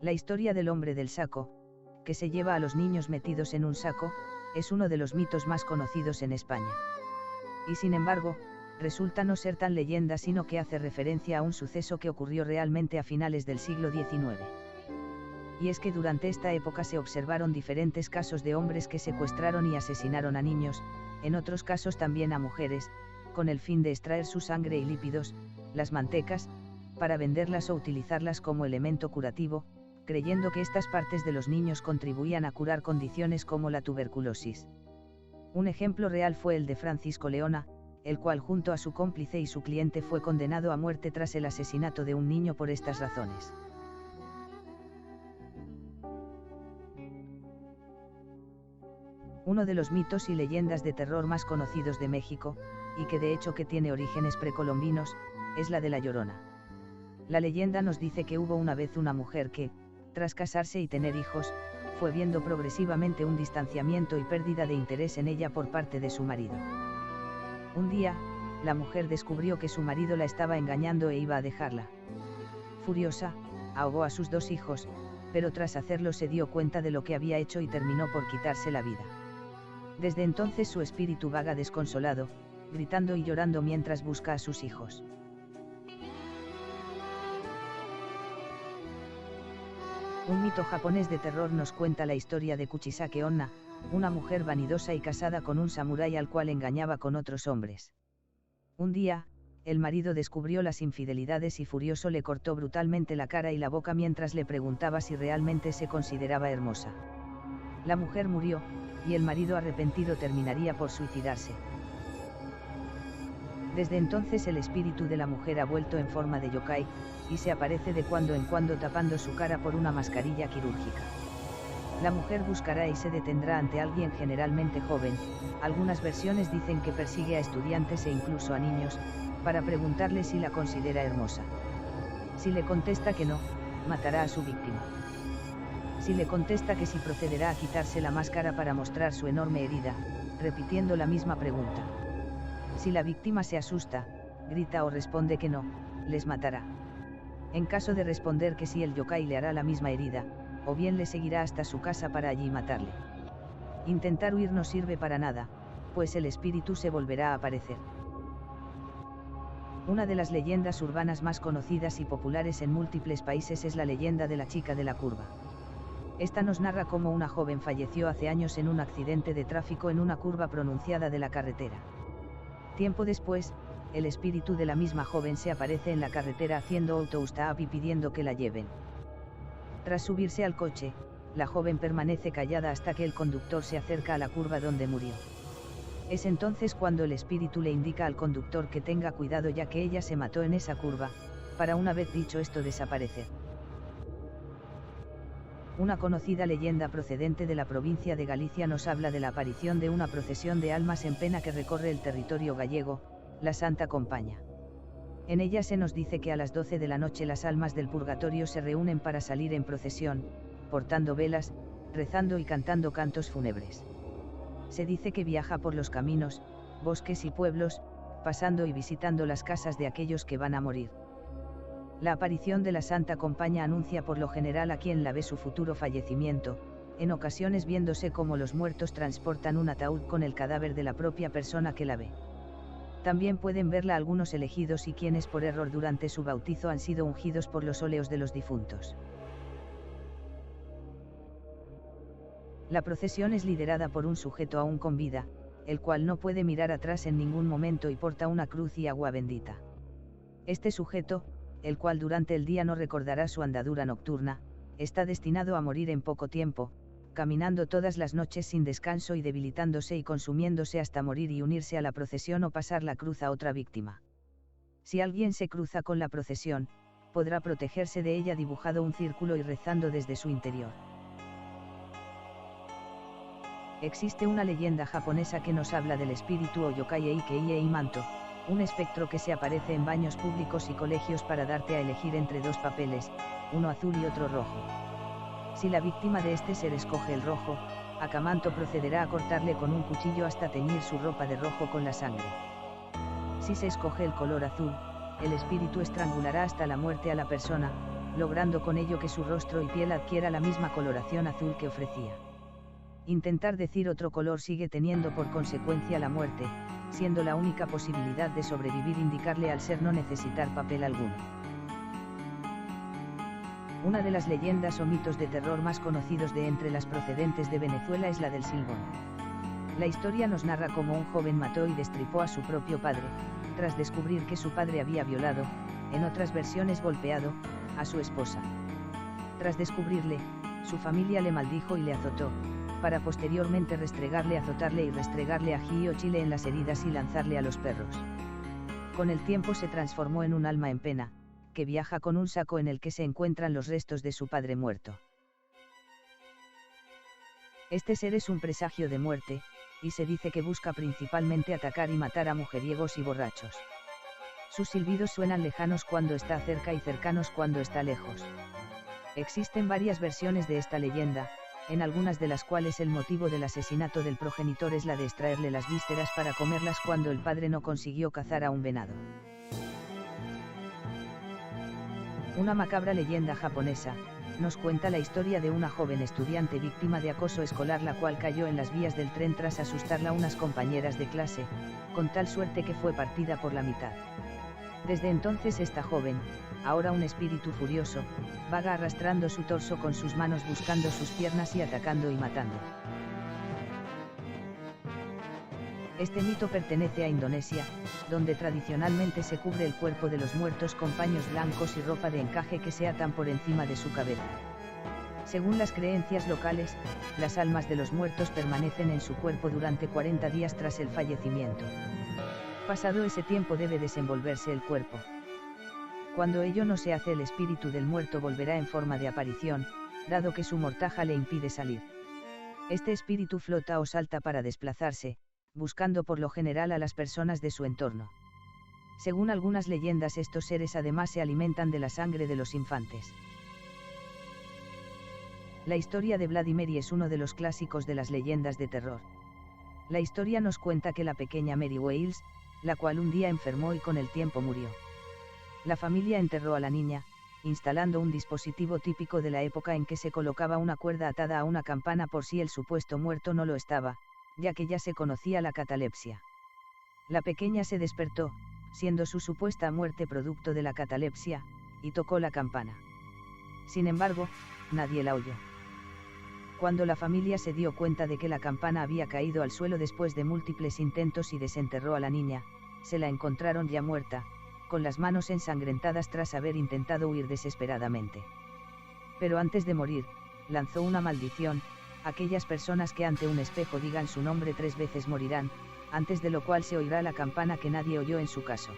La historia del hombre del saco, que se lleva a los niños metidos en un saco, es uno de los mitos más conocidos en España. Y sin embargo, resulta no ser tan leyenda sino que hace referencia a un suceso que ocurrió realmente a finales del siglo XIX. Y es que durante esta época se observaron diferentes casos de hombres que secuestraron y asesinaron a niños, en otros casos también a mujeres, con el fin de extraer su sangre y lípidos, las mantecas, para venderlas o utilizarlas como elemento curativo, creyendo que estas partes de los niños contribuían a curar condiciones como la tuberculosis. Un ejemplo real fue el de Francisco Leona, el cual junto a su cómplice y su cliente fue condenado a muerte tras el asesinato de un niño por estas razones. Uno de los mitos y leyendas de terror más conocidos de México, y que de hecho que tiene orígenes precolombinos, es la de La Llorona. La leyenda nos dice que hubo una vez una mujer que, tras casarse y tener hijos, fue viendo progresivamente un distanciamiento y pérdida de interés en ella por parte de su marido. Un día, la mujer descubrió que su marido la estaba engañando e iba a dejarla. Furiosa, ahogó a sus 2 hijos, pero tras hacerlo se dio cuenta de lo que había hecho y terminó por quitarse la vida. Desde entonces su espíritu vaga desconsolado, gritando y llorando mientras busca a sus hijos. Un mito japonés de terror nos cuenta la historia de Kuchisake Onna, una mujer vanidosa y casada con un samurái al cual engañaba con otros hombres. Un día, el marido descubrió las infidelidades y furioso le cortó brutalmente la cara y la boca mientras le preguntaba si realmente se consideraba hermosa. La mujer murió, y el marido arrepentido terminaría por suicidarse. Desde entonces el espíritu de la mujer ha vuelto en forma de yokai, y se aparece de cuando en cuando tapando su cara por una mascarilla quirúrgica. La mujer buscará y se detendrá ante alguien generalmente joven, algunas versiones dicen que persigue a estudiantes e incluso a niños, para preguntarle si la considera hermosa. Si le contesta que no, matará a su víctima. Si le contesta que sí, procederá a quitarse la máscara para mostrar su enorme herida, repitiendo la misma pregunta. Si la víctima se asusta, grita o responde que no, les matará. En caso de responder que sí, el yokai le hará la misma herida, o bien le seguirá hasta su casa para allí matarle. Intentar huir no sirve para nada, pues el espíritu se volverá a aparecer. Una de las leyendas urbanas más conocidas y populares en múltiples países es la leyenda de la chica de la curva. Esta nos narra cómo una joven falleció hace años en un accidente de tráfico en una curva pronunciada de la carretera. Tiempo después, el espíritu de la misma joven se aparece en la carretera haciendo autostop y pidiendo que la lleven. Tras subirse al coche, la joven permanece callada hasta que el conductor se acerca a la curva donde murió. Es entonces cuando el espíritu le indica al conductor que tenga cuidado ya que ella se mató en esa curva, para una vez dicho esto desaparecer. Una conocida leyenda procedente de la provincia de Galicia nos habla de la aparición de una procesión de almas en pena que recorre el territorio gallego, la Santa Compaña. En ella se nos dice que a las 12 de la noche las almas del purgatorio se reúnen para salir en procesión, portando velas, rezando y cantando cantos fúnebres. Se dice que viaja por los caminos, bosques y pueblos, pasando y visitando las casas de aquellos que van a morir. La aparición de la Santa Compaña anuncia por lo general a quien la ve su futuro fallecimiento, en ocasiones viéndose cómo los muertos transportan un ataúd con el cadáver de la propia persona que la ve. También pueden verla algunos elegidos y quienes por error durante su bautizo han sido ungidos por los óleos de los difuntos. La procesión es liderada por un sujeto aún con vida, el cual no puede mirar atrás en ningún momento y porta una cruz y agua bendita. Este sujeto, el cual durante el día no recordará su andadura nocturna, está destinado a morir en poco tiempo, caminando todas las noches sin descanso y debilitándose y consumiéndose hasta morir y unirse a la procesión o pasar la cruz a otra víctima. Si alguien se cruza con la procesión, podrá protegerse de ella dibujado un círculo y rezando desde su interior. Existe una leyenda japonesa que nos habla del espíritu o yokai Eikei Manto, un espectro que se aparece en baños públicos y colegios para darte a elegir entre 2 papeles, uno azul y otro rojo. Si la víctima de este ser escoge el rojo, Akamanto procederá a cortarle con un cuchillo hasta teñir su ropa de rojo con la sangre. Si se escoge el color azul, el espíritu estrangulará hasta la muerte a la persona, logrando con ello que su rostro y piel adquiera la misma coloración azul que ofrecía. Intentar decir otro color sigue teniendo por consecuencia la muerte, siendo la única posibilidad de sobrevivir indicarle al ser no necesitar papel alguno. Una de las leyendas o mitos de terror más conocidos de entre las procedentes de Venezuela es la del Silbón. La historia nos narra cómo un joven mató y destripó a su propio padre, tras descubrir que su padre había violado, en otras versiones golpeado, a su esposa. Tras descubrirle, su familia le maldijo y le azotó, para posteriormente restregarle, azotarle y restregarle ají o chile en las heridas y lanzarle a los perros. Con el tiempo se transformó en un alma en pena, que viaja con un saco en el que se encuentran los restos de su padre muerto. Este ser es un presagio de muerte, y se dice que busca principalmente atacar y matar a mujeriegos y borrachos. Sus silbidos suenan lejanos cuando está cerca y cercanos cuando está lejos. Existen varias versiones de esta leyenda, en algunas de las cuales el motivo del asesinato del progenitor es la de extraerle las vísceras para comerlas cuando el padre no consiguió cazar a un venado. Una macabra leyenda japonesa nos cuenta la historia de una joven estudiante víctima de acoso escolar, la cual cayó en las vías del tren tras asustarla a unas compañeras de clase, con tal suerte que fue partida por la mitad. Desde entonces esta joven, ahora un espíritu furioso, vaga arrastrando su torso con sus manos buscando sus piernas y atacando y matando. Este mito pertenece a Indonesia, donde tradicionalmente se cubre el cuerpo de los muertos con paños blancos y ropa de encaje que se atan por encima de su cabeza. Según las creencias locales, las almas de los muertos permanecen en su cuerpo durante 40 días tras el fallecimiento. Pasado ese tiempo debe desenvolverse el cuerpo. Cuando ello no se hace, el espíritu del muerto volverá en forma de aparición, dado que su mortaja le impide salir. Este espíritu flota o salta para desplazarse, buscando por lo general a las personas de su entorno. Según algunas leyendas, estos seres además se alimentan de la sangre de los infantes. La historia de Bloody Mary es uno de los clásicos de las leyendas de terror. La historia nos cuenta que la pequeña Mary Wales, la cual un día enfermó y con el tiempo murió. La familia enterró a la niña, instalando un dispositivo típico de la época en que se colocaba una cuerda atada a una campana por si el supuesto muerto no lo estaba, ya que ya se conocía la catalepsia. La pequeña se despertó, siendo su supuesta muerte producto de la catalepsia, y tocó la campana. Sin embargo, nadie la oyó. Cuando la familia se dio cuenta de que la campana había caído al suelo después de múltiples intentos y desenterró a la niña, se la encontraron ya muerta, con las manos ensangrentadas tras haber intentado huir desesperadamente. Pero antes de morir, lanzó una maldición: aquellas personas que ante un espejo digan su nombre 3 veces morirán, antes de lo cual se oirá la campana que nadie oyó en su caso.